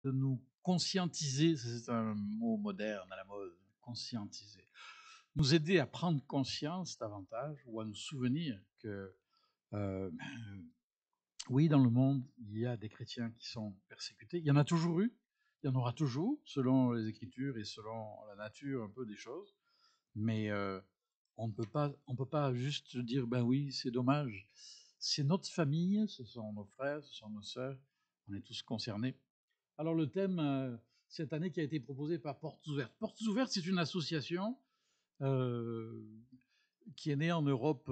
de nous conscientiser, c'est un mot moderne à la mode, conscientiser, nous aider à prendre conscience davantage ou à nous souvenir que, oui, dans le monde, il y a des chrétiens qui sont persécutés. Il y en a toujours eu, il y en aura toujours, selon les Écritures et selon la nature un peu des choses. Mais on ne peut pas juste dire, ben oui, c'est dommage. C'est notre famille, ce sont nos frères, ce sont nos sœurs, on est tous concernés. Alors le thème cette année qui a été proposé par Portes Ouvertes. Portes Ouvertes, c'est une association euh, qui est née en Europe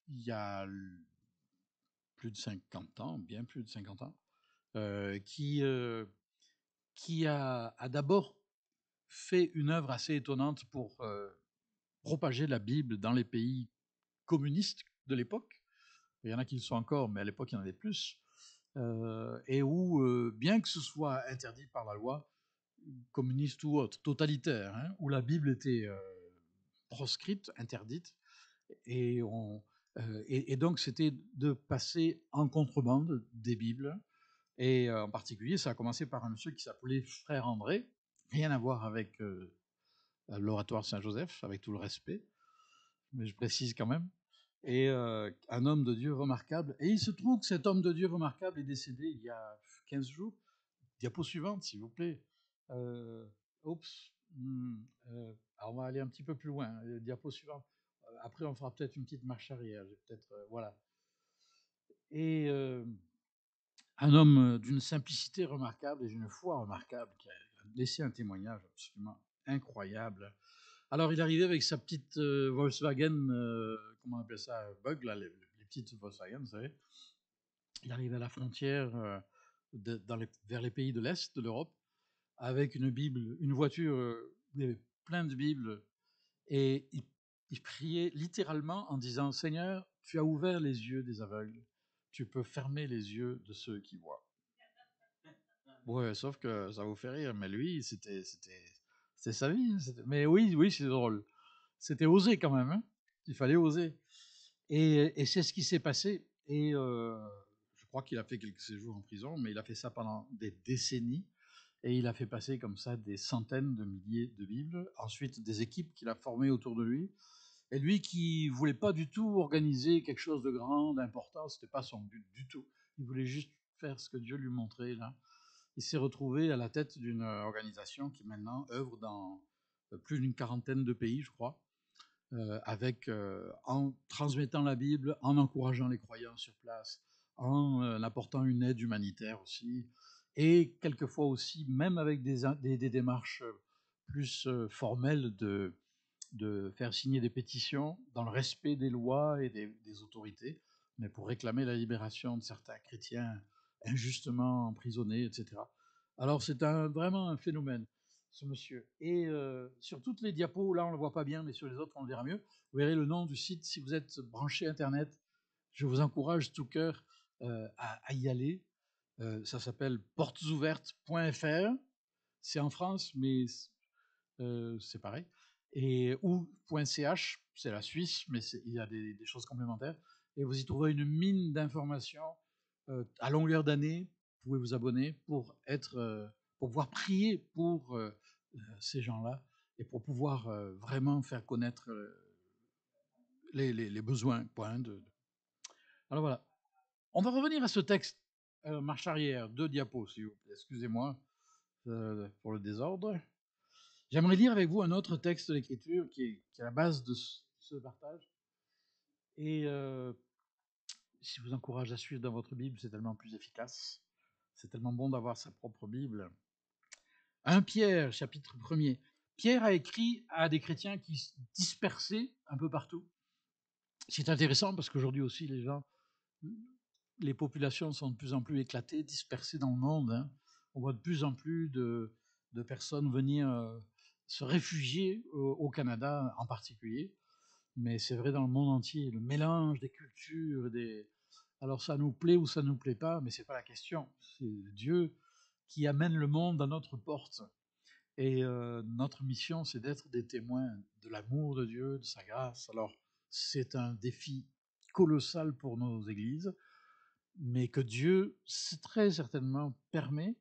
il y a plus de 50 ans, bien plus de 50 ans, euh, qui, euh, qui a d'abord fait une œuvre assez étonnante pour propager la Bible dans les pays communistes de l'époque. Il y en a qui le sont encore, mais à l'époque, il y en avait plus. Et où, bien que ce soit interdit par la loi, communiste ou autre, totalitaire, hein, où la Bible était proscrite, interdite, et, et donc c'était de passer en contrebande des Bibles. Et en particulier, ça a commencé par un monsieur qui s'appelait Frère André, rien à voir avec l'oratoire Saint-Joseph, avec tout le respect, mais je précise quand même, et un homme de Dieu remarquable. Et il se trouve que cet homme de Dieu remarquable est décédé il y a 15 jours. Diapo suivante, s'il vous plaît. Euh, oups. Alors on va aller un petit peu plus loin. Diapo suivante. Après, on fera peut-être une petite marche arrière. Peut-être, voilà. Et un homme d'une simplicité remarquable et d'une foi remarquable qui a laissé un témoignage absolument incroyable. Alors, il arrivait avec sa petite Volkswagen, comment on appelle ça, Bug, là, les petites Volkswagen, vous savez. Il arrivait à la frontière vers les pays de l'Est de l'Europe avec une Bible, une voiture où il y avait plein de Bibles. Et il priait littéralement en disant, Seigneur, tu as ouvert les yeux des aveugles, tu peux fermer les yeux de ceux qui voient. Ouais, sauf que ça vous fait rire, mais lui, c'était sa vie. Mais oui, oui, c'est drôle. C'était osé quand même, hein. Il fallait oser. Et c'est ce qui s'est passé. Et je crois qu'il a fait quelques séjours en prison, mais il a fait ça pendant des décennies. Et il a fait passer comme ça des centaines de milliers de Bibles. Ensuite, des équipes qu'il a formées autour de lui. Et lui qui voulait pas du tout organiser quelque chose de grand, d'important, c'était pas son but du tout. Il voulait juste faire ce que Dieu lui montrait là. Il s'est retrouvé à la tête d'une organisation qui maintenant œuvre dans plus d'une quarantaine de pays, je crois, en transmettant la Bible, en encourageant les croyants sur place, en apportant une aide humanitaire aussi, et quelquefois aussi, même avec des démarches plus formelles de faire signer des pétitions dans le respect des lois et des autorités, mais pour réclamer la libération de certains chrétiens injustement emprisonnés, etc. Alors c'est vraiment un phénomène, ce monsieur. Et sur toutes les diapos, là on ne le voit pas bien, mais sur les autres on le verra mieux, vous verrez le nom du site. Si vous êtes branché Internet, je vous encourage tout cœur à y aller. Ça s'appelle portesouvertes.fr. C'est en France, mais c'est pareil. Et ou .ch, c'est la Suisse, mais il y a des choses complémentaires. Et vous y trouverez une mine d'informations à longueur d'année. Vous pouvez vous abonner pour pouvoir prier pour ces gens-là et pour pouvoir vraiment faire connaître les besoins. Alors voilà. On va revenir à ce texte. Marche arrière, deux diapos, s'il vous plaît. Excusez-moi pour le désordre. J'aimerais lire avec vous un autre texte de l'Écriture qui est la base de ce partage. Et si vous encourage à suivre dans votre Bible, c'est tellement plus efficace. C'est tellement bon d'avoir sa propre Bible. 1 Pierre, chapitre 1er. Pierre a écrit à des chrétiens qui se dispersaient un peu partout. C'est intéressant parce qu'aujourd'hui aussi, les populations sont de plus en plus éclatées, dispersées dans le monde, hein. On voit de plus en plus de personnes venir se réfugier au Canada en particulier, mais c'est vrai dans le monde entier, le mélange des cultures, alors ça nous plaît ou ça ne nous plaît pas, mais c'est pas la question. C'est Dieu qui amène le monde à notre porte. Et notre mission, c'est d'être des témoins de l'amour de Dieu, de sa grâce. Alors, c'est un défi colossal pour nos églises, mais que Dieu très certainement permet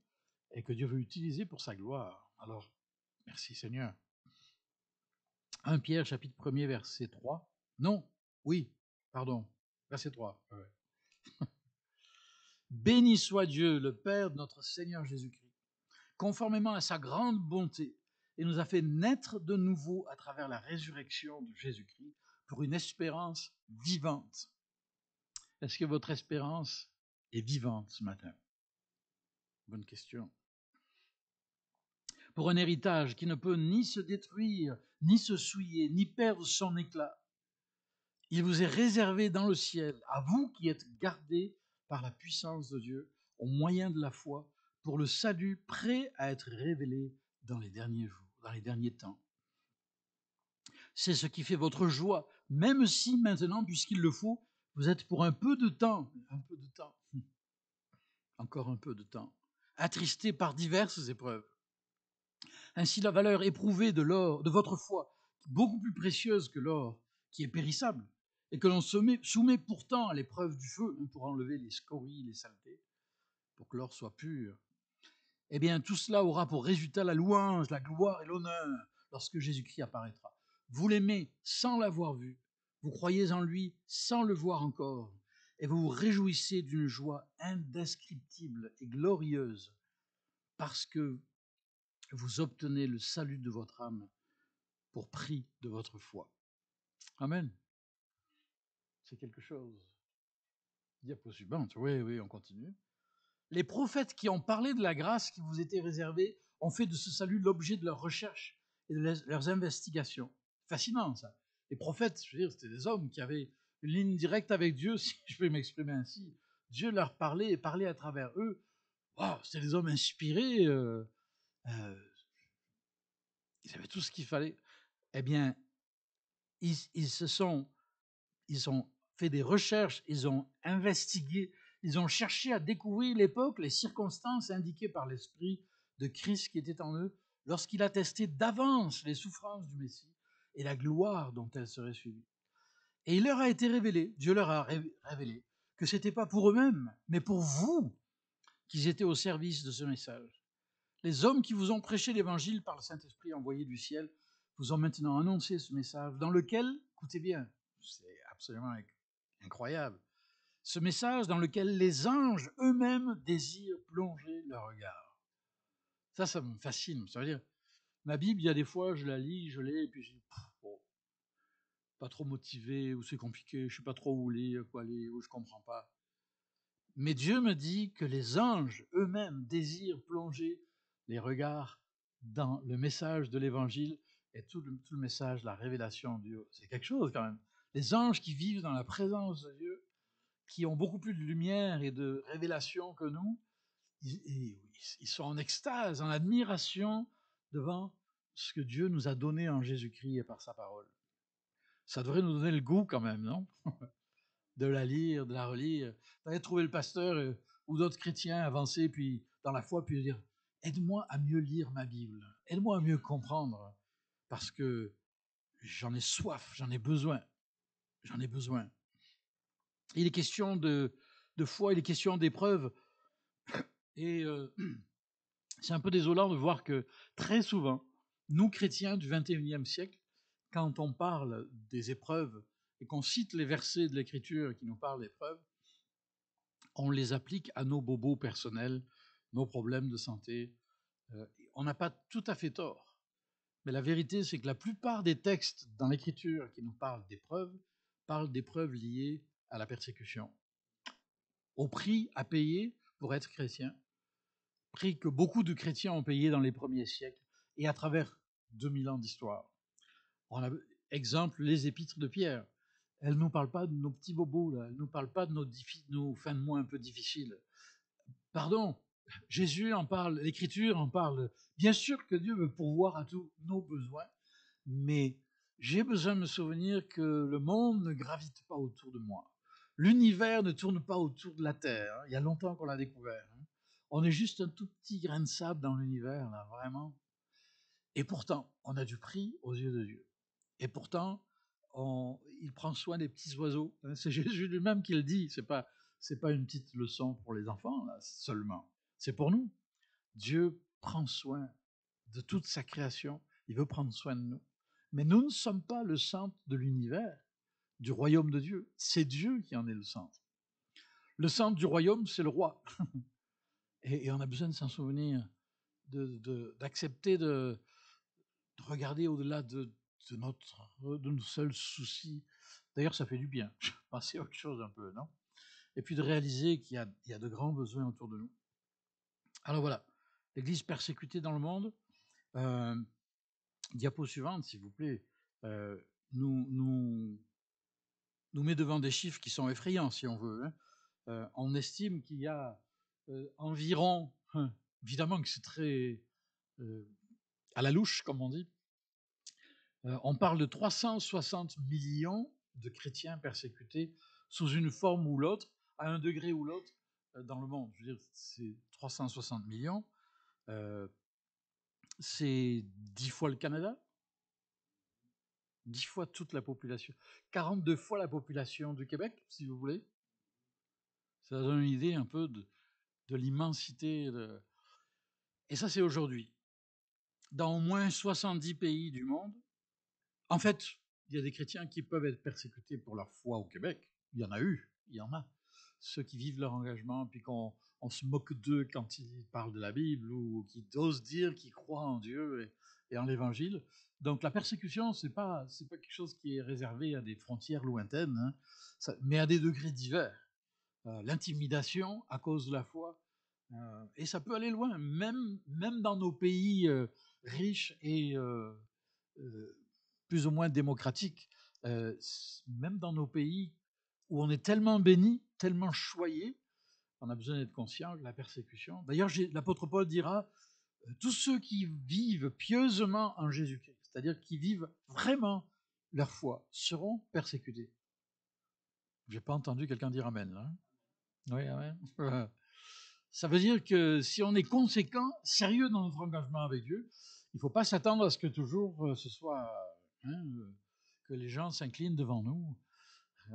et que Dieu veut utiliser pour sa gloire. Alors, merci Seigneur. 1 Pierre chapitre 1er verset 3. Non, oui, pardon, verset 3. Ouais. Béni soit Dieu, le Père de notre Seigneur Jésus-Christ, conformément à sa grande bonté, et nous a fait naître de nouveau à travers la résurrection de Jésus-Christ pour une espérance vivante. Est-ce que votre espérance est vivante ce matin? Bonne question. Pour un héritage qui ne peut ni se détruire, ni se souiller, ni perdre son éclat. Il vous est réservé dans le ciel, à vous qui êtes gardés par la puissance de Dieu, au moyen de la foi, pour le salut prêt à être révélé dans les derniers jours, dans les derniers temps. C'est ce qui fait votre joie, même si maintenant, puisqu'il le faut, vous êtes pour un peu de temps, encore un peu de temps, attristés par diverses épreuves. Ainsi, la valeur éprouvée de l'or, de votre foi, beaucoup plus précieuse que l'or, qui est périssable, et que l'on soumet pourtant à l'épreuve du feu pour enlever les scories, les saletés, pour que l'or soit pur. Eh bien, tout cela aura pour résultat la louange, la gloire et l'honneur lorsque Jésus-Christ apparaîtra. Vous l'aimez sans l'avoir vu, vous croyez en lui sans le voir encore, et vous vous réjouissez d'une joie indescriptible et glorieuse, parce que vous obtenez le salut de votre âme pour prix de votre foi. Amen. C'est quelque chose. Diapo suivante. Oui, on continue. Les prophètes qui ont parlé de la grâce qui vous était réservée ont fait de ce salut l'objet de leurs recherches et de leurs investigations. Fascinant, ça. Les prophètes, je veux dire, c'était des hommes qui avaient une ligne directe avec Dieu, si je peux m'exprimer ainsi. Dieu leur parlait et parlait à travers eux. Wow, c'était des hommes inspirés. Ils avaient tout ce qu'il fallait. Eh bien, ils ont fait des recherches, ils ont investigué, ils ont cherché à découvrir l'époque, les circonstances indiquées par l'Esprit de Christ qui était en eux, lorsqu'il attestait d'avance les souffrances du Messie et la gloire dont elles seraient suivies. Et il leur a été révélé, Dieu leur a révélé, que ce n'était pas pour eux-mêmes, mais pour vous qu'ils étaient au service de ce message. Les hommes qui vous ont prêché l'Évangile par le Saint-Esprit envoyé du ciel vous ont maintenant annoncé ce message dans lequel, écoutez bien, c'est absolument incroyable, ce message dans lequel les anges eux-mêmes désirent plonger leur regard. Ça me fascine. Ça veut dire, ma Bible, il y a des fois, je la lis, je l'ai, et puis je dis, bon, pas trop motivé, ou c'est compliqué, je sais pas trop où lire, quoi lire, ou je comprends pas. Mais Dieu me dit que les anges eux-mêmes désirent plonger les regards dans le message de l'Évangile et tout le message, la révélation de Dieu. C'est quelque chose quand même. Les anges qui vivent dans la présence de Dieu, qui ont beaucoup plus de lumière et de révélation que nous, ils sont en extase, en admiration devant ce que Dieu nous a donné en Jésus-Christ et par sa parole. Ça devrait nous donner le goût quand même, non? De la lire, de la relire. D'aller trouver le pasteur ou d'autres chrétiens avancés puis dans la foi, puis dire aide-moi à mieux lire ma Bible, aide-moi à mieux comprendre, parce que j'en ai soif, j'en ai besoin, j'en ai besoin. Il est question de foi, il est question d'épreuve, et c'est un peu désolant de voir que très souvent, nous chrétiens du XXIe siècle, quand on parle des épreuves et qu'on cite les versets de l'Écriture qui nous parlent d'épreuves, on les applique à nos bobos personnels, nos problèmes de santé. On n'a pas tout à fait tort. Mais la vérité, c'est que la plupart des textes dans l'Écriture qui nous parlent d'épreuves liées à la persécution, au prix à payer pour être chrétien, prix que beaucoup de chrétiens ont payé dans les premiers siècles et à travers 2000 ans d'histoire. On a exemple les épîtres de Pierre. Elles ne nous parlent pas de nos petits bobos, là. Elles ne nous parlent pas de nos fins de mois un peu difficiles. Pardon, Jésus en parle, l'Écriture en parle. Bien sûr que Dieu veut pourvoir à tous nos besoins, mais j'ai besoin de me souvenir que le monde ne gravite pas autour de moi. L'univers ne tourne pas autour de la Terre. Il y a longtemps qu'on l'a découvert. On est juste un tout petit grain de sable dans l'univers, là, vraiment. Et pourtant, on a du prix aux yeux de Dieu. Et pourtant, il prend soin des petits oiseaux. C'est Jésus lui-même qui le dit. C'est pas une petite leçon pour les enfants, là, seulement. C'est pour nous. Dieu prend soin de toute sa création, il veut prendre soin de nous. Mais nous ne sommes pas le centre de l'univers, du royaume de Dieu. C'est Dieu qui en est le centre. Le centre du royaume, c'est le roi. Et on a besoin de s'en souvenir, d'accepter de regarder au-delà de nos seuls soucis. D'ailleurs, ça fait du bien. Penser à autre chose un peu, non? Et puis de réaliser qu'il y a de grands besoins autour de nous. Alors voilà, l'Église persécutée dans le monde. Diapo suivante, s'il vous plaît. Nous met devant des chiffres qui sont effrayants, si on veut. On estime qu'il y a environ, évidemment que c'est très à la louche, comme on dit, on parle de 360 millions de chrétiens persécutés sous une forme ou l'autre, à un degré ou l'autre, dans le monde. Je veux dire, c'est 360 millions. C'est 10 fois le Canada, 10 fois toute la population, 42 fois la population du Québec, si vous voulez. Ça donne une idée un peu de l'immensité. Et ça, c'est aujourd'hui. Dans au moins 70 pays du monde, en fait, il y a des chrétiens qui peuvent être persécutés pour leur foi au Québec. Il y en a eu, il y en a. Ceux qui vivent leur engagement, puis qu'on se moque d'eux quand ils parlent de la Bible, ou qui osent dire qu'ils croient en Dieu et en l'Évangile. Donc la persécution, c'est pas quelque chose qui est réservé à des frontières lointaines, hein, mais à des degrés divers. L'intimidation à cause de la foi, et ça peut aller loin, même dans nos pays riches et plus ou moins démocratiques, même dans nos pays où on est tellement béni, tellement choyé, on a besoin d'être conscient de la persécution. D'ailleurs, l'apôtre Paul dira, tous ceux qui vivent pieusement en Jésus-Christ, c'est-à-dire qui vivent vraiment leur foi, seront persécutés. J'ai pas entendu quelqu'un dire amen, là. Oui, amen. Ça veut dire que si on est conséquent, sérieux dans notre engagement avec Dieu, il ne faut pas s'attendre à ce que toujours ce soit, que les gens s'inclinent devant nous.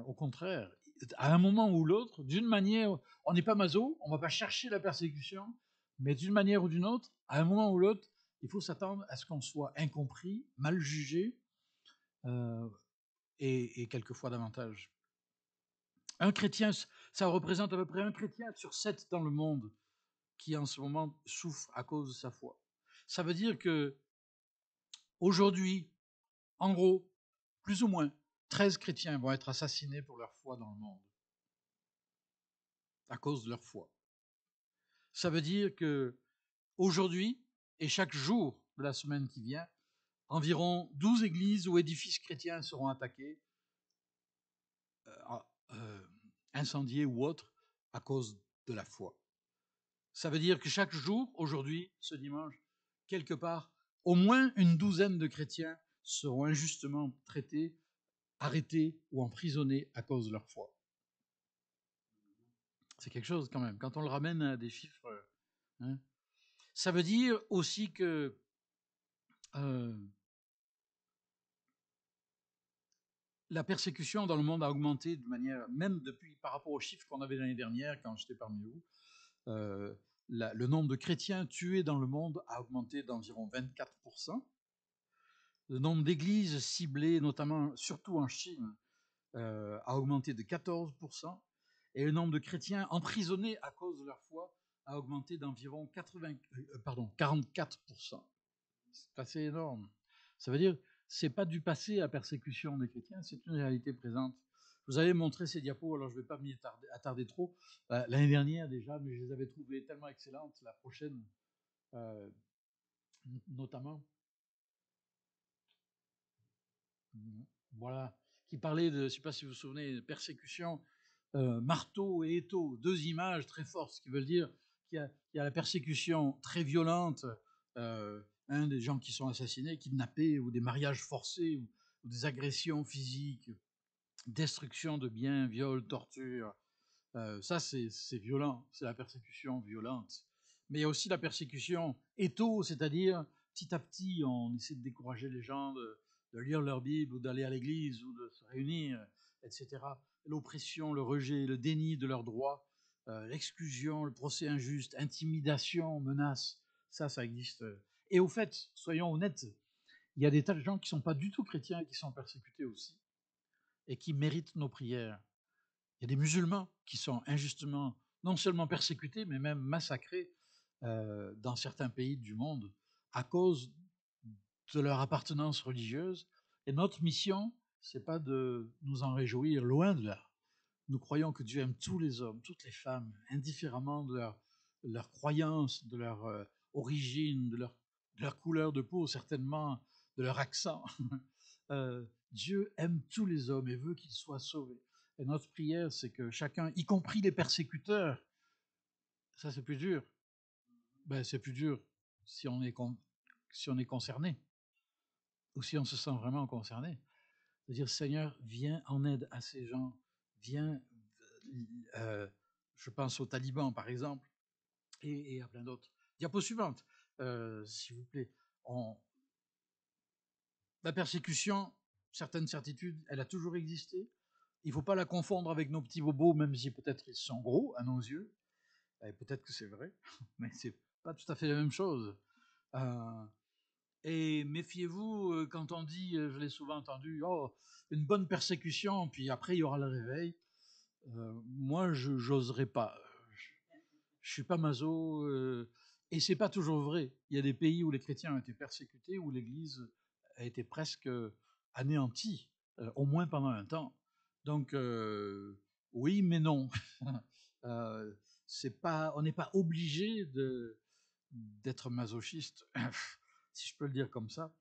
Au contraire, à un moment ou l'autre, d'une manière, on n'est pas maso, on ne va pas chercher la persécution, mais d'une manière ou d'une autre, à un moment ou l'autre, il faut s'attendre à ce qu'on soit incompris, mal jugé, et quelquefois davantage. Un chrétien, ça représente à peu près un chrétien sur 7 dans le monde qui en ce moment souffre à cause de sa foi. Ça veut dire que aujourd'hui, en gros, plus ou moins, 13 chrétiens vont être assassinés pour leur foi dans le monde, à cause de leur foi. Ça veut dire que aujourd'hui, et chaque jour de la semaine qui vient, environ 12 églises ou édifices chrétiens seront attaqués, incendiés ou autres, à cause de la foi. Ça veut dire que chaque jour, aujourd'hui, ce dimanche, quelque part, au moins une douzaine de chrétiens seront injustement traités, arrêtés ou emprisonnés à cause de leur foi. C'est quelque chose quand même, quand on le ramène à des chiffres. Hein. Ça veut dire aussi que la persécution dans le monde a augmenté de manière, même depuis par rapport aux chiffres qu'on avait l'année dernière quand j'étais parmi vous, le nombre de chrétiens tués dans le monde a augmenté d'environ 24%. Le nombre d'églises ciblées, notamment surtout en Chine, a augmenté de 14%. Et le nombre de chrétiens emprisonnés à cause de leur foi a augmenté d'environ 44%. C'est assez énorme. Ça veut dire, c'est pas du passé la persécution des chrétiens, c'est une réalité présente. Je vous avais montré ces diapos, alors je ne vais pas m'y attarder trop. L'année dernière déjà, mais je les avais trouvées tellement excellentes. La prochaine, notamment, voilà, qui parlait de, je ne sais pas si vous vous souvenez, de persécution, marteau et étau, deux images très fortes, ce qui veut dire qu'il y a la persécution très violente, des gens qui sont assassinés, kidnappés, ou des mariages forcés, ou des agressions physiques, destruction de biens, viol, torture. Ça, c'est violent, c'est la persécution violente. Mais il y a aussi la persécution étau, c'est-à-dire petit à petit, on essaie de décourager les gens de lire leur Bible ou d'aller à l'église ou de se réunir, etc. L'oppression, le rejet, le déni de leurs droits, l'exclusion, le procès injuste, intimidation, menace. Ça existe. Et au fait, soyons honnêtes, il y a des tas de gens qui ne sont pas du tout chrétiens et qui sont persécutés aussi, et qui méritent nos prières. Il y a des musulmans qui sont injustement non seulement persécutés, mais même massacrés dans certains pays du monde à cause de leur appartenance religieuse. Et notre mission, c'est pas de nous en réjouir, loin de là. Nous croyons que Dieu aime tous les hommes, toutes les femmes, indifféremment de leur croyance, de leur origine, de leur couleur de peau, certainement, de leur accent. Dieu aime tous les hommes et veut qu'ils soient sauvés. Et notre prière, c'est que chacun, y compris les persécuteurs, ça c'est plus dur. Ben, c'est plus dur si on est concerné, ou si on se sent vraiment concerné. C'est-à-dire, Seigneur, viens en aide à ces gens, viens, je pense aux talibans par exemple, et à plein d'autres. Diapo suivante, s'il vous plaît. La persécution, certaines certitudes, elle a toujours existé. Il ne faut pas la confondre avec nos petits bobos, même si peut-être ils sont gros à nos yeux. Et peut-être que c'est vrai, mais c'est pas tout à fait la même chose. Et méfiez-vous quand on dit, je l'ai souvent entendu, oh, une bonne persécution, puis après il y aura le réveil. Moi, je n'oserais pas. Je suis pas maso, et c'est pas toujours vrai. Il y a des pays où les chrétiens ont été persécutés, où l'Église a été presque anéantie, au moins pendant un temps. Donc oui, mais non. On n'est pas obligé d'être masochiste, si je peux le dire comme ça,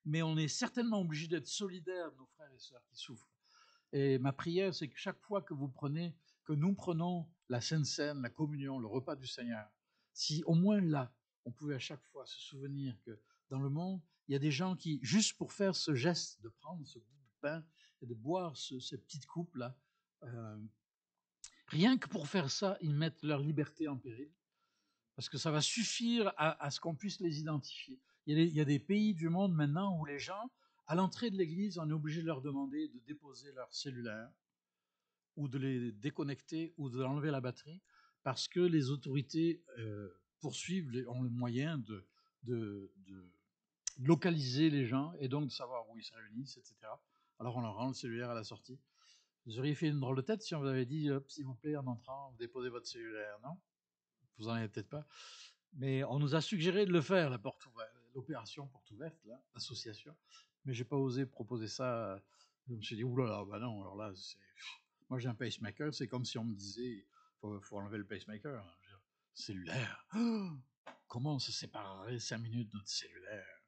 mais on est certainement obligé d'être solidaire de nos frères et sœurs qui souffrent. Et ma prière, c'est que chaque fois que nous prenons la Sainte Seine, la communion, le repas du Seigneur, si au moins là, on pouvait à chaque fois se souvenir que dans le monde, il y a des gens qui, juste pour faire ce geste de prendre ce bout de pain et de boire cette petite coupe-là, rien que pour faire ça, ils mettent leur liberté en péril, parce que ça va suffire à ce qu'on puisse les identifier. Il y a des pays du monde maintenant où les gens, à l'entrée de l'église, on est obligé de leur demander de déposer leur cellulaire, ou de les déconnecter, ou de l'enlever la batterie, parce que les autorités ont le moyen de localiser les gens, et donc de savoir où ils se réunissent, etc. Alors on leur rend le cellulaire à la sortie. Vous auriez fait une drôle de tête si on vous avait dit, s'il vous plaît, en entrant, vous déposez votre cellulaire, non? Vous en avez peut-être pas. Mais on nous a suggéré de le faire, l'opération porte ouverte, l'association. Mais j'ai pas osé proposer ça. Je me suis dit, oulala, bah non, alors là, moi j'ai un pacemaker, c'est comme si on me disait, faut enlever le pacemaker. Cellulaire. Oh, comment on se séparerait 5 minutes de notre cellulaire?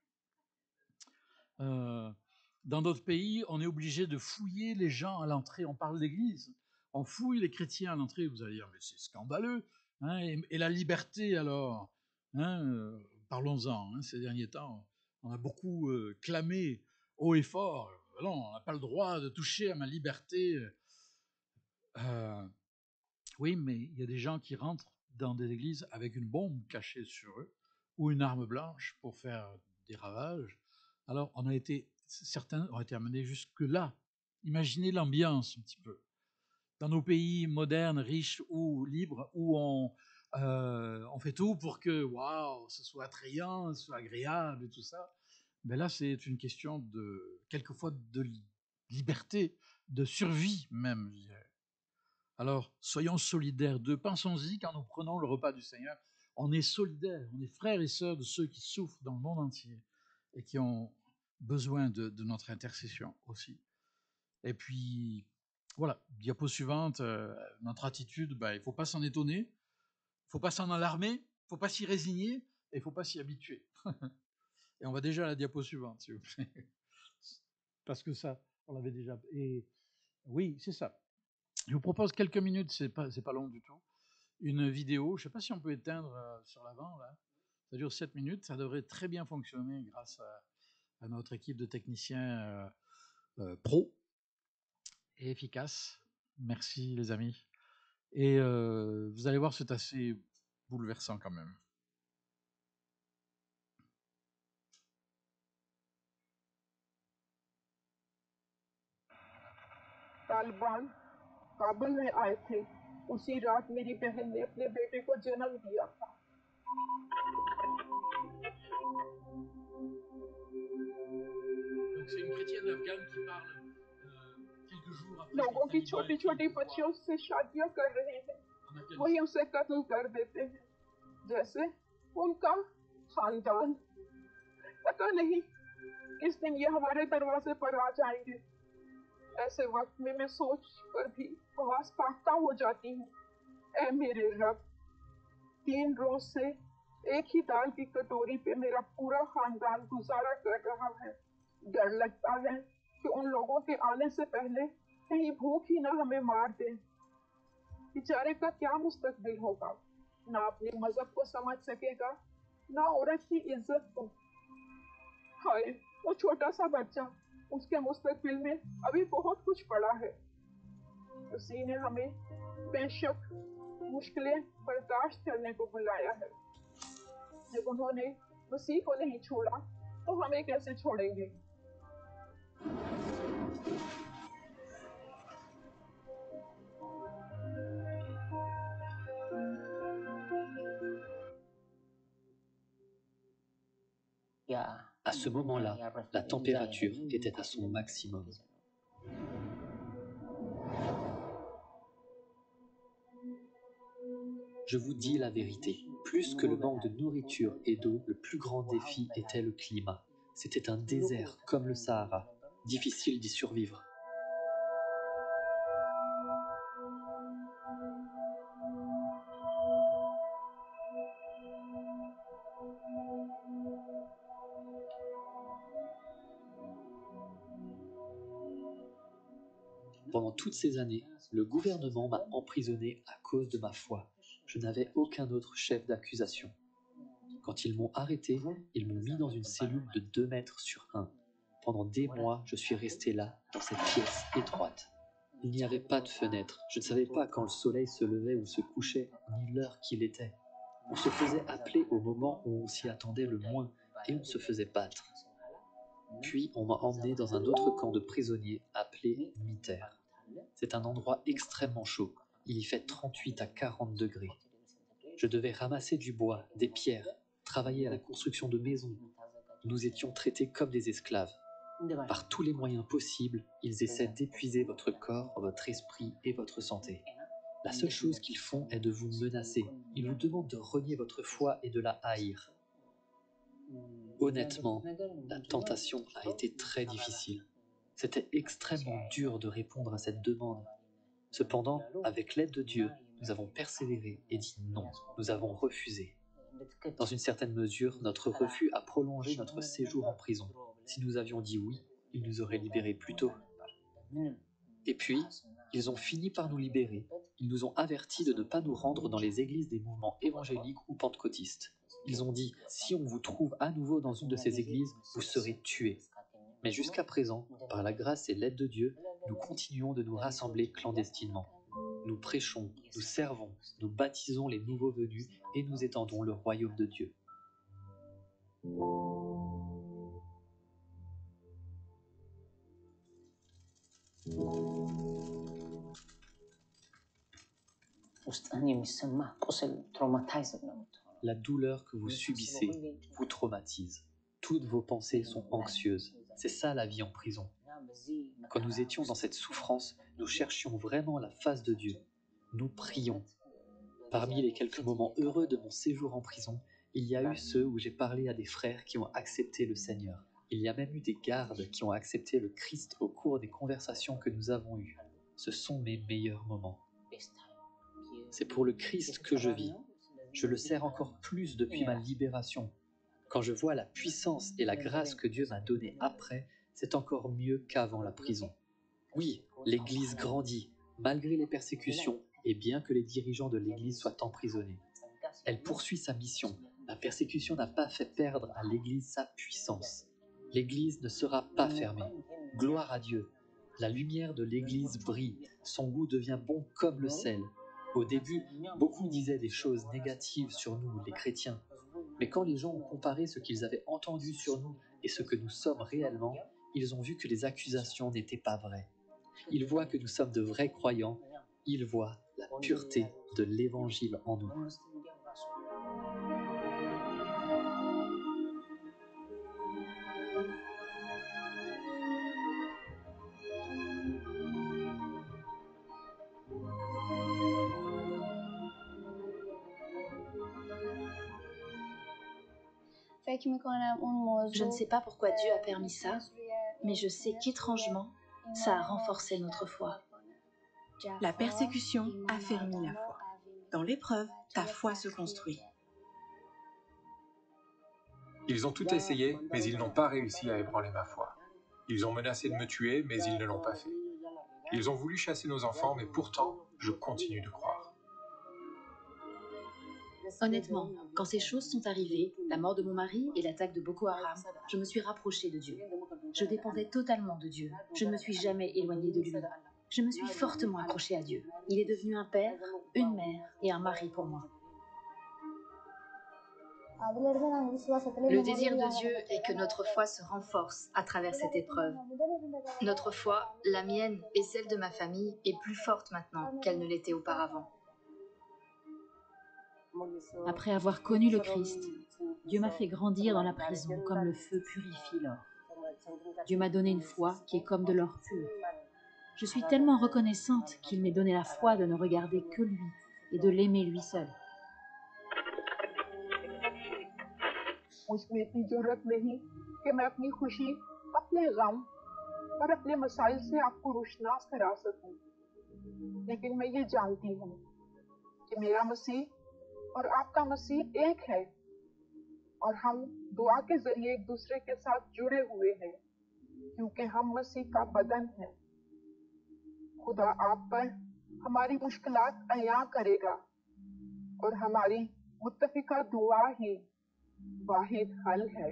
Dans d'autres pays, on est obligé de fouiller les gens à l'entrée. On parle d'église, on fouille les chrétiens à l'entrée. Vous allez dire, mais c'est scandaleux. Hein, et la liberté, alors, hein, parlons-en. Hein, ces derniers temps, on a beaucoup clamé haut et fort. Non, on n'a pas le droit de toucher à ma liberté. Oui, mais il y a des gens qui rentrent dans des églises avec une bombe cachée sur eux ou une arme blanche pour faire des ravages. Alors, certains ont été amenés jusque-là. Imaginez l'ambiance un petit peu. Dans nos pays modernes, riches ou libres, où on fait tout pour que, waouh, ce soit attrayant, ce soit agréable et tout ça. Mais là, c'est une question quelquefois de liberté, de survie même, je dirais. Alors, soyons solidaires d'eux. Pensons-y quand nous prenons le repas du Seigneur. On est solidaires, on est frères et sœurs de ceux qui souffrent dans le monde entier et qui ont besoin de notre intercession aussi. Et puis, voilà, diapo suivante, notre attitude, il ne faut pas s'en étonner, il ne faut pas s'en alarmer, il ne faut pas s'y résigner et il ne faut pas s'y habituer. Et on va déjà à la diapo suivante, s'il vous plaît. Parce que ça, on l'avait déjà. Et oui, c'est ça. Je vous propose quelques minutes, c'est pas long du tout. Une vidéo, je ne sais pas si on peut éteindre sur l'avant, là. Ça dure 7 minutes, ça devrait très bien fonctionner grâce à notre équipe de techniciens pro et efficaces. Merci les amis. Et vous allez voir, c'est assez bouleversant quand même. Taliban काबुल में आए थे। उसी रात मेरी बहन ने अपने बेटे को जन्म दिया था। qui parle quelques jours après लोगों que les की talibans छोटी aient pris छोटी le pouvoir बच्चियों से शादियां कर रहे हैं, en Afghanistan. वही उसे कत्ल कर देते हैं, जैसे उनका खानदान। पता नहीं किस दिन ये हमारे दरवाजे पर आ जाएंगे। ऐसे वक्त में मैं सोच कर भी आवाज पाख्ता हो जाती हूँ, ऐ मेरे रब, 3 रोज से एक ही दाल की कटोरी पे मेरा पूरा खानदान गुजारा कर रहा है। डर लगता है कि उन लोगों के आने से पहले कहीं भूख ही ना हमें मार दे। बेचारे का क्या मुस्तकबिल होगा, ना अपने मजहब को समझ सकेगा, ना औरत की इज्जत को। हाय, वो छोटा सा बच्चा, उसके मुस्तकबिल में अभी बहुत कुछ पड़ा है। उसी ने हमें बेशक मुश्किलें बर्दाश्त करने को बुलाया है। जब उन्होंने मसीह को नहीं छोड़ा तो हमें कैसे छोड़ेंगे? À ce moment-là, la température était à son maximum. Je vous dis la vérité, plus que le manque de nourriture et d'eau, le plus grand défi était le climat. C'était un désert comme le Sahara, difficile d'y survivre. Pendant toutes ces années, le gouvernement m'a emprisonné à cause de ma foi. Je n'avais aucun autre chef d'accusation. Quand ils m'ont arrêté, ils m'ont mis dans une cellule de 2 mètres sur 1. Pendant des mois, je suis resté là, dans cette pièce étroite. Il n'y avait pas de fenêtre. Je ne savais pas quand le soleil se levait ou se couchait, ni l'heure qu'il était. On se faisait appeler au moment où on s'y attendait le moins, et on se faisait battre. Puis on m'a emmené dans un autre camp de prisonniers appelé Miter. C'est un endroit extrêmement chaud. Il y fait 38 à 40 degrés. Je devais ramasser du bois, des pierres, travailler à la construction de maisons. Nous étions traités comme des esclaves. Par tous les moyens possibles, ils essaient d'épuiser votre corps, votre esprit et votre santé. La seule chose qu'ils font est de vous menacer. Ils vous demandent de renier votre foi et de la haïr. Honnêtement, la tentation a été très difficile. C'était extrêmement dur de répondre à cette demande. Cependant, avec l'aide de Dieu, nous avons persévéré et dit non. Nous avons refusé. Dans une certaine mesure, notre refus a prolongé notre séjour en prison. Si nous avions dit oui, ils nous auraient libérés plus tôt. Et puis, ils ont fini par nous libérer. Ils nous ont avertis de ne pas nous rendre dans les églises des mouvements évangéliques ou pentecôtistes. Ils ont dit, si on vous trouve à nouveau dans une de ces églises, vous serez tués. Mais jusqu'à présent, par la grâce et l'aide de Dieu, nous continuons de nous rassembler clandestinement. Nous prêchons, nous servons, nous baptisons les nouveaux venus et nous étendons le royaume de Dieu. La douleur que vous subissez vous traumatise. Toutes vos pensées sont anxieuses. C'est ça la vie en prison. Quand nous étions dans cette souffrance, nous cherchions vraiment la face de Dieu. Nous prions. Parmi les quelques moments heureux de mon séjour en prison, il y a eu ceux où j'ai parlé à des frères qui ont accepté le Seigneur. Il y a même eu des gardes qui ont accepté le Christ au cours des conversations que nous avons eues. Ce sont mes meilleurs moments. C'est pour le Christ que je vis. Je le sers encore plus depuis ma libération. Quand je vois la puissance et la grâce que Dieu m'a donnée après, c'est encore mieux qu'avant la prison. Oui, l'Église grandit, malgré les persécutions, et bien que les dirigeants de l'Église soient emprisonnés. Elle poursuit sa mission. La persécution n'a pas fait perdre à l'Église sa puissance. L'Église ne sera pas fermée. Gloire à Dieu. La lumière de l'Église brille. Son goût devient bon comme le sel. Au début, beaucoup disaient des choses négatives sur nous, les chrétiens. Mais quand les gens ont comparé ce qu'ils avaient entendu sur nous et ce que nous sommes réellement, ils ont vu que les accusations n'étaient pas vraies. Ils voient que nous sommes de vrais croyants. Ils voient la pureté de l'Évangile en nous. Je ne sais pas pourquoi Dieu a permis ça, mais je sais qu'étrangement, ça a renforcé notre foi. La persécution affermit la foi. Dans l'épreuve, ta foi se construit. Ils ont tout essayé, mais ils n'ont pas réussi à ébranler ma foi. Ils ont menacé de me tuer, mais ils ne l'ont pas fait. Ils ont voulu chasser nos enfants, mais pourtant, je continue de croire. Honnêtement, quand ces choses sont arrivées, la mort de mon mari et l'attaque de Boko Haram, je me suis rapprochée de Dieu. Je dépendais totalement de Dieu. Je ne me suis jamais éloignée de lui. Je me suis fortement accrochée à Dieu. Il est devenu un père, une mère et un mari pour moi. Le désir de Dieu est que notre foi se renforce à travers cette épreuve. Notre foi, la mienne et celle de ma famille, est plus forte maintenant qu'elle ne l'était auparavant. Après avoir connu le Christ, Dieu m'a fait grandir dans la prison comme le feu purifie l'or. Dieu m'a donné une foi qui est comme de l'or pur. Je suis tellement reconnaissante qu'il m'ait donné la foi de ne regarder que lui et de l'aimer lui seul. मुझमें इतनी जरूरत नहीं कि मैं अपनी खुशी, अपने गम और अपने मसाइल से आपको रोशनास करा सकूं, लेकिन मैं ये जानती हूँ कि मेरा मसीह और आपका मसीह एक है और हम दुआ के जरिए एक दूसरे के साथ जुड़े हुए हैं क्योंकि हम मसीह का बदन हैं। खुदा आप पर हमारी मुश्किलात अया करेगा और हमारी मुत्तफिका दुआ ही वाहिद हल है।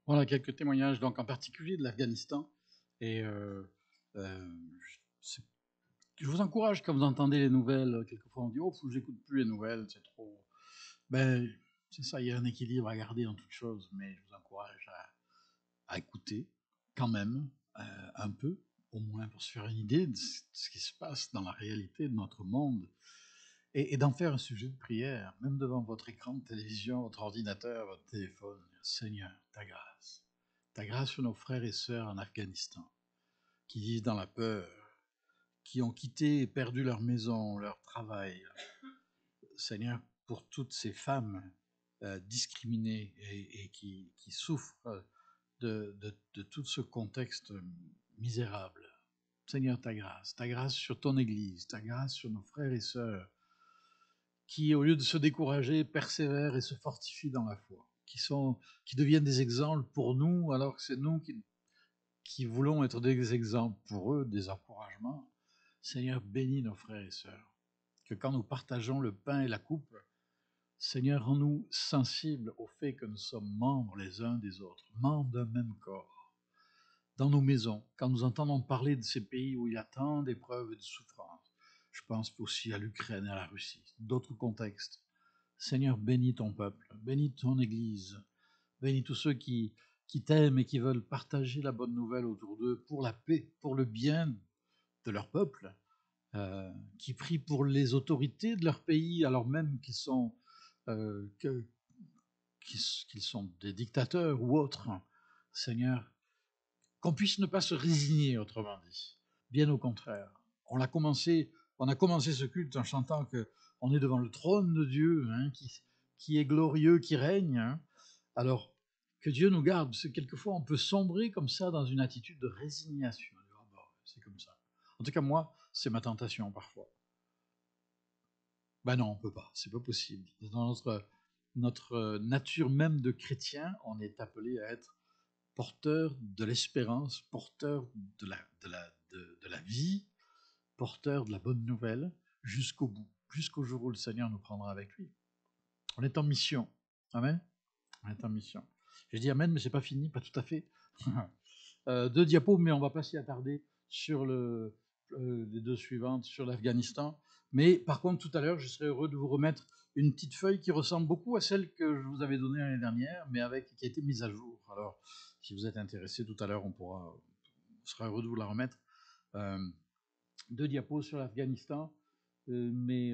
Voilà quelques témoignages, donc en particulier de l'Afghanistan. Et je vous encourage, quand vous entendez les nouvelles, quelquefois on dit « Oh, j'écoute plus les nouvelles, c'est trop... » Ben, c'est ça, il y a un équilibre à garder dans toute chose, mais je vous encourage à écouter quand même un peu, au moins pour se faire une idée de ce qui se passe dans la réalité de notre monde, et d'en faire un sujet de prière, même devant votre écran de télévision, votre ordinateur, votre téléphone. Seigneur, ta grâce sur nos frères et sœurs en Afghanistan, qui vivent dans la peur, qui ont quitté et perdu leur maison, leur travail. Seigneur, pour toutes ces femmes discriminées et qui souffrent de tout ce contexte misérable. Seigneur, ta grâce sur ton Église, ta grâce sur nos frères et sœurs, qui, au lieu de se décourager, persévèrent et se fortifient dans la foi, qui deviennent des exemples pour nous, alors que c'est nous qui voulons être des exemples pour eux, des encouragements. Seigneur, bénis nos frères et sœurs, que quand nous partageons le pain et la coupe, Seigneur, rends-nous sensibles au fait que nous sommes membres les uns des autres, membres d'un même corps. Dans nos maisons, quand nous entendons parler de ces pays où il y a tant d'épreuves et de souffrances, je pense aussi à l'Ukraine et à la Russie, d'autres contextes. Seigneur, bénis ton peuple, bénis ton Église, bénis tous ceux qui t'aiment et qui veulent partager la bonne nouvelle autour d'eux pour la paix, pour le bien de leur peuple, qui prient pour les autorités de leur pays, alors même qu'ils sont des dictateurs ou autres. Seigneur, qu'on puisse ne pas se résigner, autrement dit. Bien au contraire. On a commencé ce culte en chantant qu'on est devant le trône de Dieu, hein, qui est glorieux, qui règne. Hein. Alors, que Dieu nous garde, parce que quelquefois on peut sombrer comme ça dans une attitude de résignation. Oh, bah, c'est comme ça. En tout cas, moi, c'est ma tentation parfois. Ben non, on ne peut pas, c'est pas possible. Dans notre nature même de chrétien, on est appelé à être porteur de l'espérance, porteur de la vie, porteur de la bonne nouvelle, jusqu'au bout, jusqu'au jour où le Seigneur nous prendra avec lui. On est en mission. Amen. On est en mission. J'ai dit amen, mais c'est pas fini, pas tout à fait. 2 diapos, mais on va pas s'y attarder sur les 2 suivantes, sur l'Afghanistan. Mais par contre, tout à l'heure, je serais heureux de vous remettre une petite feuille qui ressemble beaucoup à celle que je vous avais donnée l'année dernière, mais qui a été mise à jour. Alors, si vous êtes intéressé, tout à l'heure, on sera heureux de vous la remettre. 2 diapos sur l'Afghanistan, mais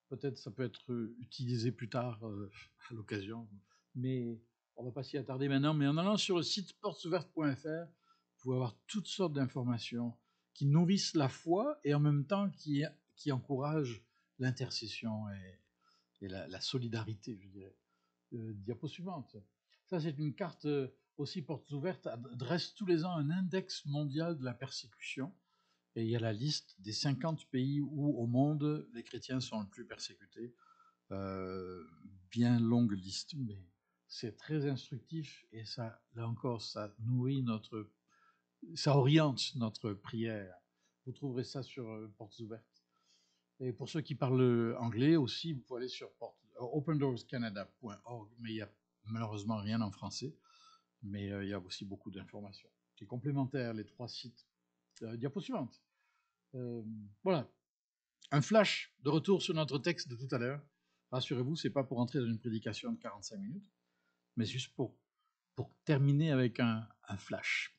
peut-être ça peut être utilisé plus tard à l'occasion. Mais On ne va pas s'y attarder maintenant, mais en allant sur le site portesouvertes.fr, vous pouvez avoir toutes sortes d'informations qui nourrissent la foi et en même temps qui encouragent l'intercession et la solidarité, je dirais. Diapo suivante. Ça, c'est une carte aussi Portes Ouvertes, dresse tous les ans un index mondial de la persécution. Et il y a la liste des 50 pays où au monde les chrétiens sont le plus persécutés. Bien longue liste, mais c'est très instructif et ça, là encore, ça nourrit ça oriente notre prière. Vous trouverez ça sur Portes Ouvertes. Et pour ceux qui parlent anglais aussi, vous pouvez aller sur opendoorscanada.org, mais il n'y a malheureusement rien en français, mais il y a aussi beaucoup d'informations. C'est complémentaire, les 3 sites. Diapo suivante. Voilà, un flash de retour sur notre texte de tout à l'heure. Rassurez-vous, ce n'est pas pour entrer dans une prédication de 45 minutes, mais juste pour terminer avec un flash.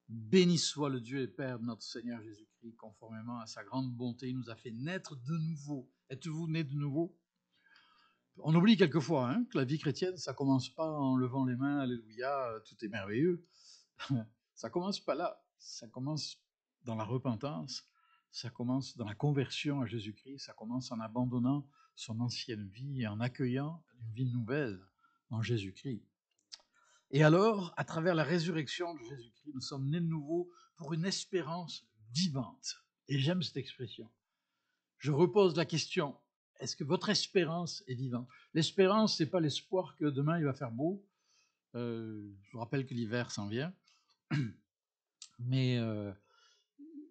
Béni soit le Dieu et Père de notre Seigneur Jésus-Christ, conformément à sa grande bonté, il nous a fait naître de nouveau. Êtes-vous nés de nouveau? On oublie quelquefois que la vie chrétienne, ça ne commence pas en levant les mains, alléluia, tout est merveilleux. Ça ne commence pas là, ça commence dans la repentance, ça commence dans la conversion à Jésus-Christ, ça commence en abandonnant son ancienne vie et en accueillant une vie nouvelle en Jésus-Christ. Et alors, à travers la résurrection de Jésus-Christ, nous sommes nés de nouveau pour une espérance vivante. Et j'aime cette expression. Je repose la question, est-ce que votre espérance est vivante? L'espérance, ce n'est pas l'espoir que demain il va faire beau. Je vous rappelle que l'hiver s'en vient. Mais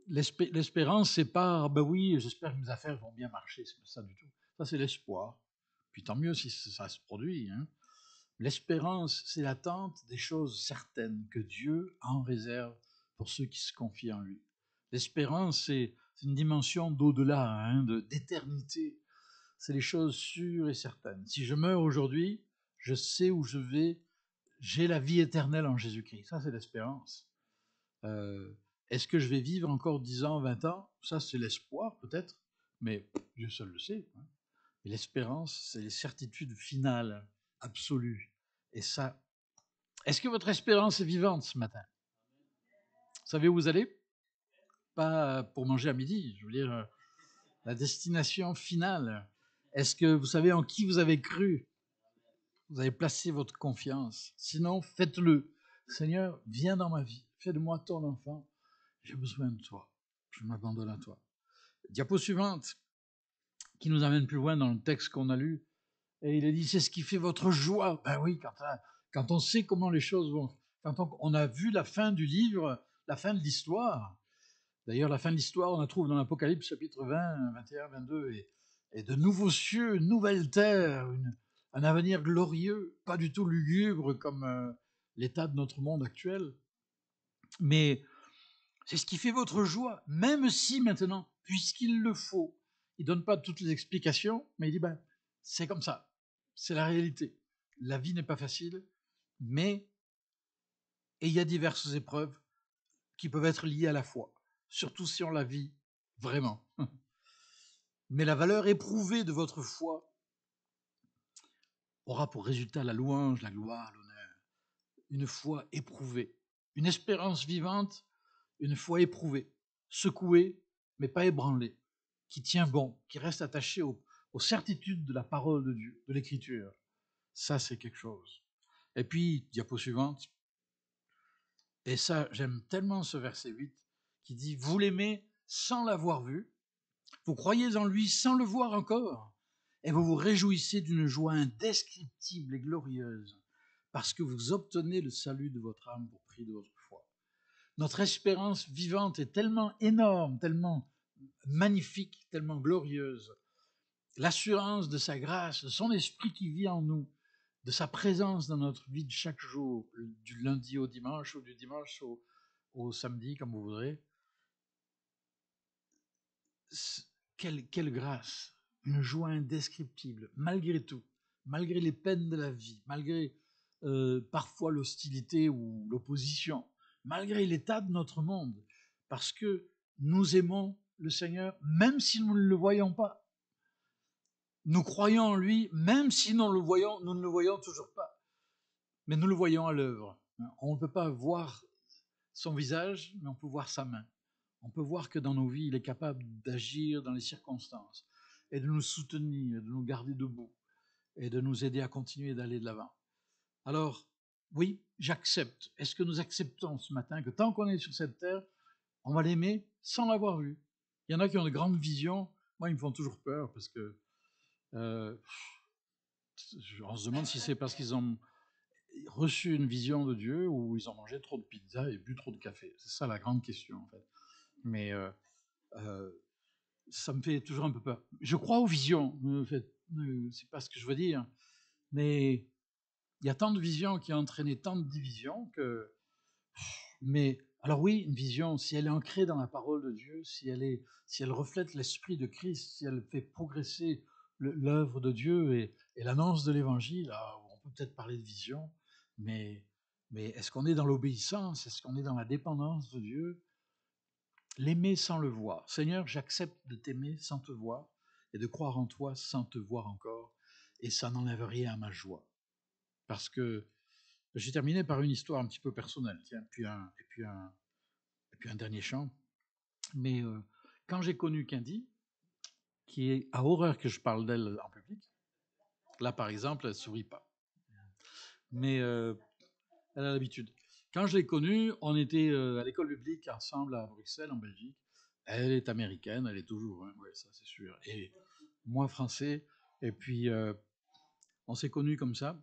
l'espérance, c'est pas, ben oui, j'espère que mes affaires vont bien marcher, c'est pas ça du tout. Ça, c'est l'espoir. Puis tant mieux si ça se produit. L'espérance, c'est l'attente des choses certaines que Dieu en réserve pour ceux qui se confient en lui. L'espérance, c'est une dimension d'au-delà, d'éternité. C'est les choses sûres et certaines. Si je meurs aujourd'hui, je sais où je vais, j'ai la vie éternelle en Jésus-Christ. Ça, c'est l'espérance. Est-ce que je vais vivre encore 10 ans, 20 ans? Ça, c'est l'espoir, peut-être, mais Dieu seul le sait. Et l'espérance, c'est les certitudes finales, absolues. Et ça, est-ce que votre espérance est vivante ce matin? Vous savez où vous allez? Pas pour manger à midi, je veux dire, la destination finale. Est-ce que vous savez en qui vous avez cru? Vous avez placé votre confiance. Sinon, faites-le. Seigneur, viens dans ma vie. Fais de moi ton enfant. J'ai besoin de toi. Je m'abandonne à toi. Diapo suivante, qui nous amène plus loin dans le texte qu'on a lu. Et il a dit, c'est ce qui fait votre joie. Ben oui, quand on sait comment les choses vont, quand on a vu la fin du livre, la fin de l'histoire. D'ailleurs, la fin de l'histoire, on la trouve dans l'Apocalypse, chapitre 20, 21, 22, et de nouveaux cieux, une nouvelle terre, un avenir glorieux, pas du tout lugubre comme l'état de notre monde actuel. Mais c'est ce qui fait votre joie, même si maintenant, puisqu'il le faut, il ne donne pas toutes les explications, mais il dit, ben, c'est comme ça, c'est la réalité. La vie n'est pas facile, mais il y a diverses épreuves qui peuvent être liées à la foi, surtout si on la vit vraiment. Mais la valeur éprouvée de votre foi aura pour résultat la louange, la gloire, l'honneur. Une foi éprouvée, une espérance vivante, une foi éprouvée, secouée, mais pas ébranlée, qui tient bon, qui reste attachée aux certitudes de la parole de Dieu, de l'Écriture. Ça, c'est quelque chose. Et puis, diapo suivante, et ça, j'aime tellement ce verset 8, qui dit « Vous l'aimez sans l'avoir vu, vous croyez en lui sans le voir encore, et vous vous réjouissez d'une joie indescriptible et glorieuse, parce que vous obtenez le salut de votre âme pour prix de votre foi. » Notre espérance vivante est tellement énorme, tellement magnifique, tellement glorieuse. L'assurance de sa grâce, de son esprit qui vit en nous, de sa présence dans notre vie de chaque jour, du lundi au dimanche ou du dimanche au samedi, comme vous voudrez. Quelle grâce, une joie indescriptible, malgré tout, malgré les peines de la vie, malgré parfois l'hostilité ou l'opposition, malgré l'état de notre monde, parce que nous aimons le Seigneur, même si nous ne le voyons pas. Nous croyons en lui, même si nous ne le voyons toujours pas. mais nous le voyons à l'œuvre. On ne peut pas voir son visage, mais on peut voir sa main. On peut voir que dans nos vies, il est capable d'agir dans les circonstances et de nous soutenir, de nous garder debout et de nous aider à continuer d'aller de l'avant. Alors, oui, j'accepte. Est-ce que nous acceptons ce matin que tant qu'on est sur cette terre, on va l'aimer sans l'avoir vu? Il y en a qui ont de grandes visions. Moi, ils me font toujours peur parce que on se demande si c'est parce qu'ils ont reçu une vision de Dieu ou ils ont mangé trop de pizza et bu trop de café. C'est ça la grande question, en fait. Mais ça me fait toujours un peu peur. Je crois aux visions, c'est pas ce que je veux dire, mais il y a tant de visions qui ont entraîné tant de divisions que... Mais alors oui, une vision, si elle est ancrée dans la parole de Dieu, si elle reflète l'esprit de Christ, si elle fait progresser l'œuvre de Dieu et l'annonce de l'Évangile, on peut peut-être parler de vision, mais est-ce qu'on est dans l'obéissance? Est-ce qu'on est dans la dépendance de Dieu? L'aimer sans le voir. Seigneur, j'accepte de t'aimer sans te voir et de croire en toi sans te voir encore, et ça n'enlève rien à ma joie. Parce que j'ai terminé par une histoire un petit peu personnelle, tiens, puis un dernier chant. Mais quand j'ai connu Candy, qui a horreur que je parle d'elle en public, là par exemple, elle ne sourit pas. Mais elle a l'habitude. Quand je l'ai connue, on était à l'école publique ensemble à Bruxelles, en Belgique. Elle est américaine, elle est toujours, hein, ouais, ça c'est sûr. Et moi français. Et puis on s'est connus comme ça.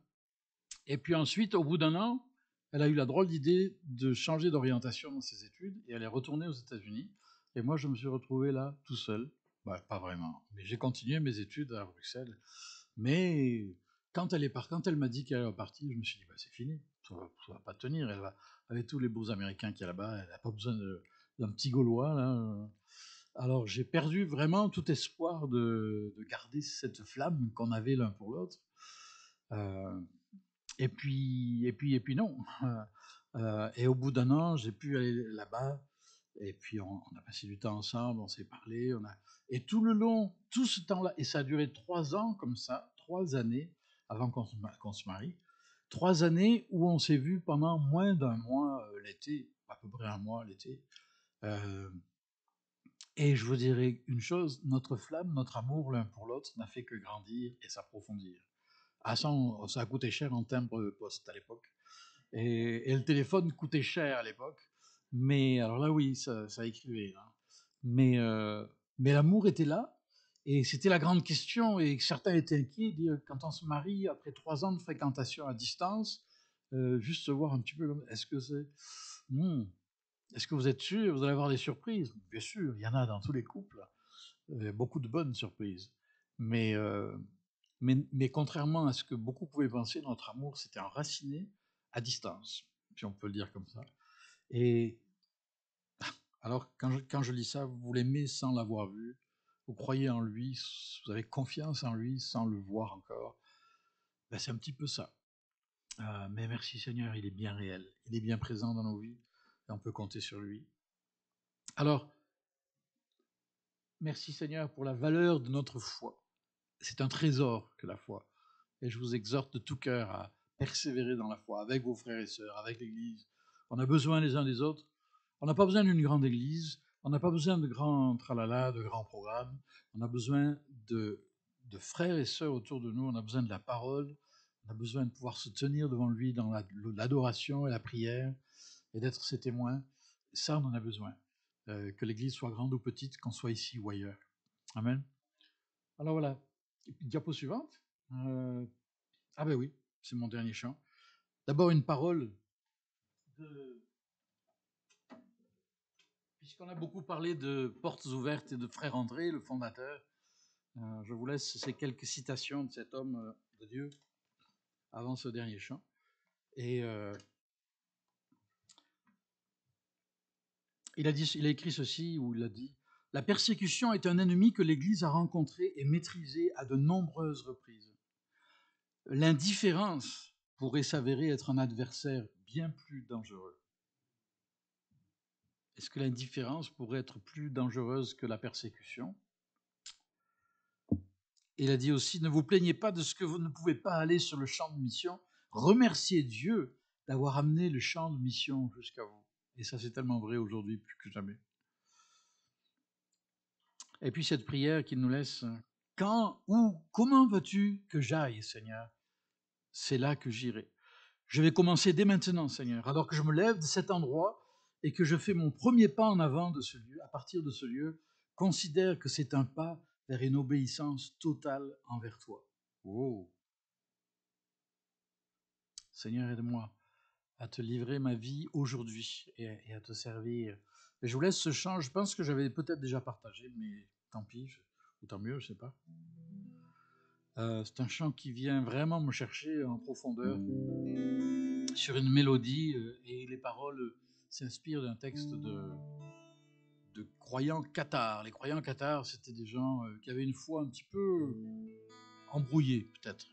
Et puis ensuite, au bout d'un an, elle a eu la drôle d'idée de changer d'orientation dans ses études et elle est retournée aux États-Unis. Et moi, je me suis retrouvé là, tout seul. Bah, pas vraiment, mais j'ai continué mes études à Bruxelles. Mais quand elle m'a dit qu'elle allait partir, je me suis dit, bah, c'est fini, ça va pas tenir. Elle va, avec tous les beaux Américains qu'il y a là-bas, elle n'a pas besoin d'un petit Gaulois. Là. Alors j'ai perdu vraiment tout espoir de garder cette flamme qu'on avait l'un pour l'autre. Et puis non. Et au bout d'un an, j'ai pu aller là-bas. Et puis on a passé du temps ensemble, on s'est parlé. Et tout le long, tout ce temps-là, et ça a duré 3 ans comme ça, 3 années avant qu'on se marie. 3 années où on s'est vu pendant moins d'un mois l'été, à peu près un mois l'été. Et je vous dirais une chose, notre flamme, notre amour l'un pour l'autre n'a fait que grandir et s'approfondir. Ah, ça a coûté cher en timbre poste à l'époque. Et le téléphone coûtait cher à l'époque. Mais alors là, oui, ça écrivait. Hein. Mais l'amour était là. Et c'était la grande question. Et certains étaient inquiets. Dire, quand on se marie, après 3 ans de fréquentation à distance, juste se voir un petit peu, est-ce que c'est... Est-ce que vous êtes sûr? Vous allez avoir des surprises? Bien sûr, il y en a dans tous les couples. Beaucoup de bonnes surprises. Mais contrairement à ce que beaucoup pouvaient penser, notre amour s'était enraciné à distance, si on peut le dire comme ça. Et alors, quand je lis ça, vous l'aimez sans l'avoir vu, vous croyez en lui, vous avez confiance en lui sans le voir encore. Ben, c'est un petit peu ça. Mais merci Seigneur, il est bien réel, il est bien présent dans nos vies, et on peut compter sur lui. Alors, merci Seigneur pour la valeur de notre foi. C'est un trésor que la foi. Et je vous exhorte de tout cœur à persévérer dans la foi, avec vos frères et sœurs, avec l'Église. On a besoin les uns des autres. On n'a pas besoin d'une grande Église. On n'a pas besoin de grands tralala, de grands programmes. On a besoin de frères et sœurs autour de nous. On a besoin de la parole. On a besoin de pouvoir se tenir devant lui dans l'adoration et la prière et d'être ses témoins. Ça, on en a besoin. Que l'Église soit grande ou petite, qu'on soit ici ou ailleurs. Amen. Alors voilà. Diapo suivante. Ah ben oui, c'est mon dernier chant. D'abord une parole puisqu'on a beaucoup parlé de portes ouvertes et de Frère André, le fondateur, je vous laisse ces quelques citations de cet homme de Dieu avant ce dernier chant. Et il a écrit ceci, où il a dit « La persécution est un ennemi que l'Église a rencontré et maîtrisé à de nombreuses reprises. L'indifférence pourrait s'avérer être un adversaire bien plus dangereux. » Est-ce que l'indifférence pourrait être plus dangereuse que la persécution? Il a dit aussi, ne vous plaignez pas de ce que vous ne pouvez pas aller sur le champ de mission, remercier Dieu d'avoir amené le champ de mission jusqu'à vous. Et ça, c'est tellement vrai aujourd'hui plus que jamais. Et puis cette prière qui nous laisse, quand, où, comment veux-tu que j'aille, Seigneur? C'est là que j'irai. Je vais commencer dès maintenant, Seigneur, alors que je me lève de cet endroit et que je fais mon premier pas en avant de ce lieu. À partir de ce lieu, considère que c'est un pas vers une obéissance totale envers toi. Oh. Seigneur, aide-moi à te livrer ma vie aujourd'hui et à te servir. Et je vous laisse ce chant, je pense que j'avais peut-être déjà partagé, mais tant pis, ou tant mieux, je ne sais pas. C'est un chant qui vient vraiment me chercher en profondeur sur une mélodie et les paroles s'inspirent d'un texte de croyants cathares. Les croyants cathares, c'était des gens qui avaient une foi un petit peu embrouillée, peut-être.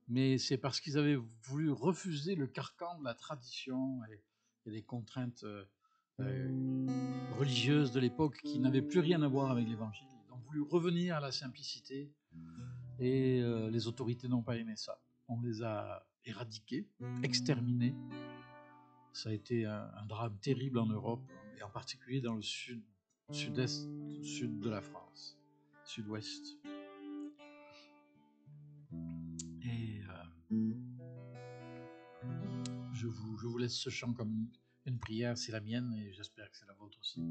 Mais c'est parce qu'ils avaient voulu refuser le carcan de la tradition et des contraintes religieuses de l'époque qui n'avaient plus rien à voir avec l'Évangile. Ils ont voulu revenir à la simplicité et les autorités n'ont pas aimé ça. On les a éradiqués, exterminés. Ça a été un drame terrible en Europe et en particulier dans le sud-est, sud de la France, sud-ouest. Et je vous laisse ce chant comme une prière, c'est la mienne et j'espère que c'est la vôtre aussi.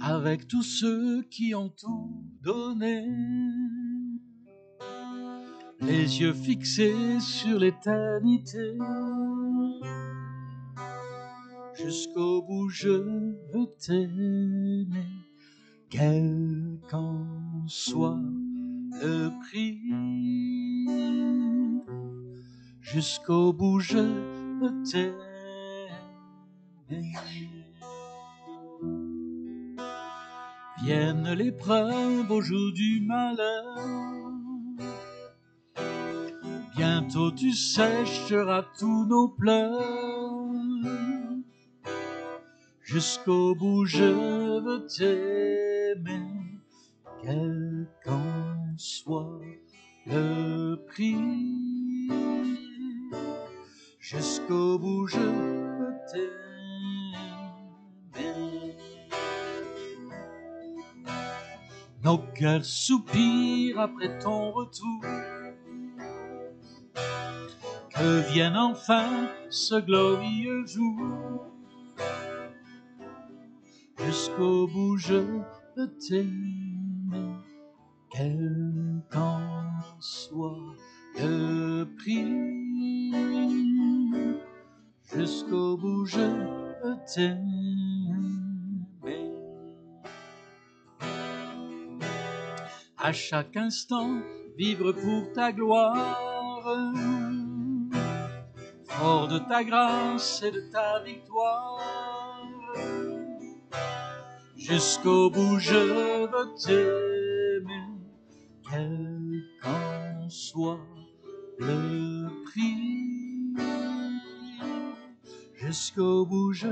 Avec tous ceux qui ont tout donné, les yeux fixés sur l'éternité, jusqu'au bout je veux t'aimer, quel qu'en soit le prix. Jusqu'au bout je veux t'aimer. Vienne l'épreuve au jour du malheur, bientôt tu sécheras tous nos pleurs. Jusqu'au bout je veux t'aimer, quel qu'en soit le prix. Jusqu'au bout je veux t'aimer. Nos cœurs soupirent après ton retour, que vienne enfin ce glorieux jour. Jusqu'au bout je veux t'aimer, quel qu'en soit le prix. Jusqu'au bout je veux t'aimer. À chaque instant vivre pour ta gloire, fort de ta grâce et de ta victoire. Jusqu'au bout je veux t'aimer, quel qu'en soit le prix. Jusqu'au bout je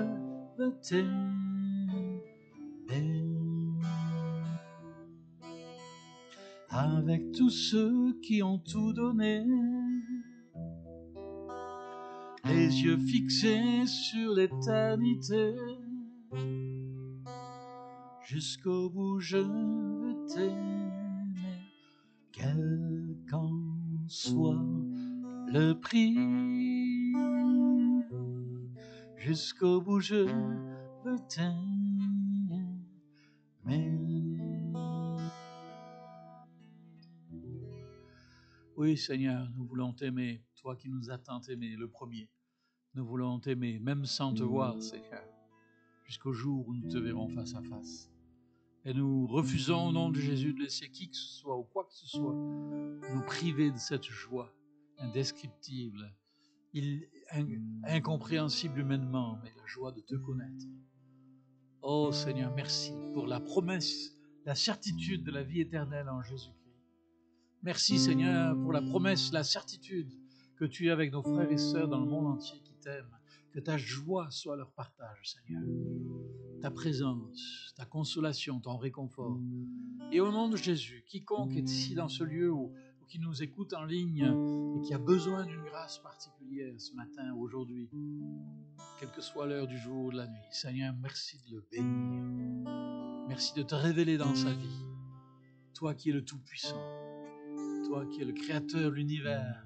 veux t'aimer. Avec tous ceux qui ont tout donné, les yeux fixés sur l'éternité, jusqu'au bout je veux t'aimer, quel qu'en soit le prix. Jusqu'au bout je veux t'aimer. Oui, Seigneur, nous voulons t'aimer, toi qui nous as tant aimés, le premier. Nous voulons t'aimer, même sans te voir, Seigneur, jusqu'au jour où nous te verrons face à face. Et nous refusons au nom de Jésus de laisser qui que ce soit ou quoi que ce soit nous priver de cette joie indescriptible, incompréhensible humainement, mais la joie de te connaître. Oh Seigneur, merci pour la promesse, la certitude de la vie éternelle en Jésus-Christ. Merci Seigneur pour la promesse, la certitude que tu es avec nos frères et sœurs dans le monde entier qui t'aiment, que ta joie soit leur partage, Seigneur. Ta présence, ta consolation, ton réconfort. Et au nom de Jésus, quiconque est ici dans ce lieu ou qui nous écoute en ligne et qui a besoin d'une grâce particulière ce matin, aujourd'hui, quelle que soit l'heure du jour ou de la nuit. Seigneur, merci de le bénir. Merci de te révéler dans sa vie. Toi qui es le Tout-Puissant, toi qui es le Créateur de l'univers,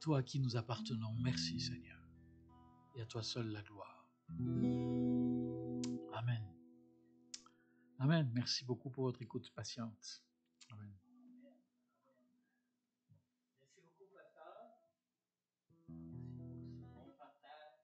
toi qui nous appartenons. Merci Seigneur. Et à toi seul la gloire. Amen. Amen. Merci beaucoup pour votre écoute patiente. Amen. Merci beaucoup, pasteur. Bon partage.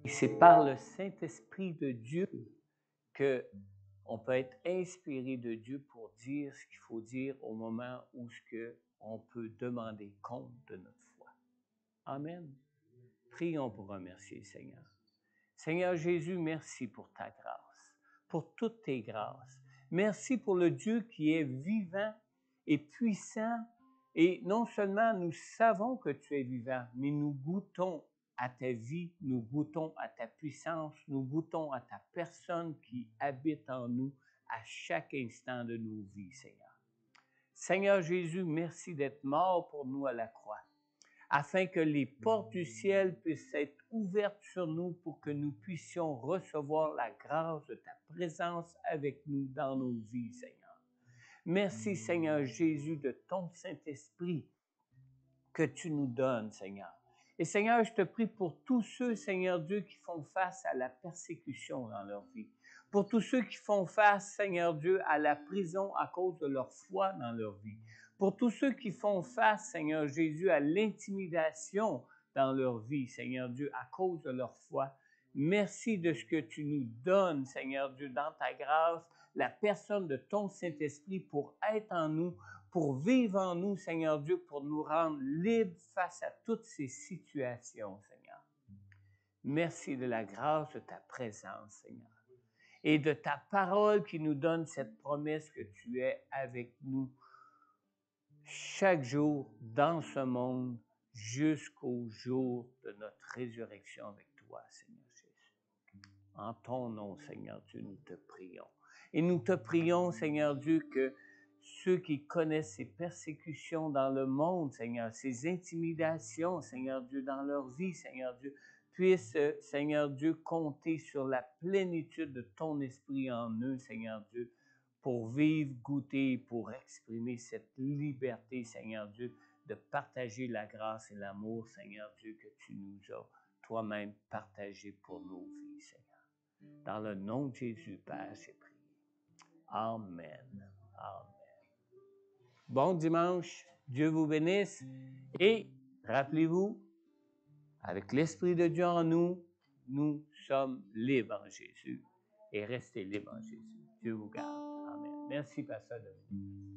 C'est par le Saint-Esprit de Dieu qu'on peut être inspiré de Dieu pour dire ce qu'il faut dire au moment où on peut demander compte de notre foi. Amen. Prions pour remercier le Seigneur. Seigneur Jésus, merci pour ta grâce, pour toutes tes grâces. Merci pour le Dieu qui est vivant et puissant. Et non seulement nous savons que tu es vivant, mais nous goûtons à ta vie, nous goûtons à ta puissance, nous goûtons à ta personne qui habite en nous à chaque instant de nos vies, Seigneur. Seigneur Jésus, merci d'être mort pour nous à la croix, afin que les portes du ciel puissent être ouvertes sur nous pour que nous puissions recevoir la grâce de ta présence avec nous dans nos vies, Seigneur. Merci, Seigneur Jésus, de ton Saint-Esprit que tu nous donnes, Seigneur. Et Seigneur, je te prie pour tous ceux, Seigneur Dieu, qui font face à la persécution dans leur vie. Pour tous ceux qui font face, Seigneur Dieu, à la prison à cause de leur foi dans leur vie. Pour tous ceux qui font face, Seigneur Jésus, à l'intimidation dans leur vie, Seigneur Dieu, à cause de leur foi. Merci de ce que tu nous donnes, Seigneur Dieu, dans ta grâce, la personne de ton Saint-Esprit pour être en nous, pour vivre en nous, Seigneur Dieu, pour nous rendre libres face à toutes ces situations, Seigneur. Merci de la grâce de ta présence, Seigneur, et de ta parole qui nous donne cette promesse que tu es avec nous chaque jour dans ce monde jusqu'au jour de notre résurrection avec toi, Seigneur Jésus. En ton nom, Seigneur Dieu, nous te prions. Et nous te prions, Seigneur Dieu, que ceux qui connaissent ces persécutions dans le monde, Seigneur, ces intimidations, Seigneur Dieu, dans leur vie, Seigneur Dieu, puissent, Seigneur Dieu, compter sur la plénitude de ton esprit en eux, Seigneur Dieu, pour vivre, goûter, pour exprimer cette liberté, Seigneur Dieu, de partager la grâce et l'amour, Seigneur Dieu, que tu nous as toi-même partagé pour nos vies, Seigneur. Dans le nom de Jésus, Père, j'ai prié. Amen. Amen. Bon dimanche, Dieu vous bénisse et rappelez-vous, Avec l'Esprit de Dieu en nous, nous sommes libres en Jésus. Et restez libres en Jésus. Dieu vous garde. Amen. Merci, Pasteur Dominique.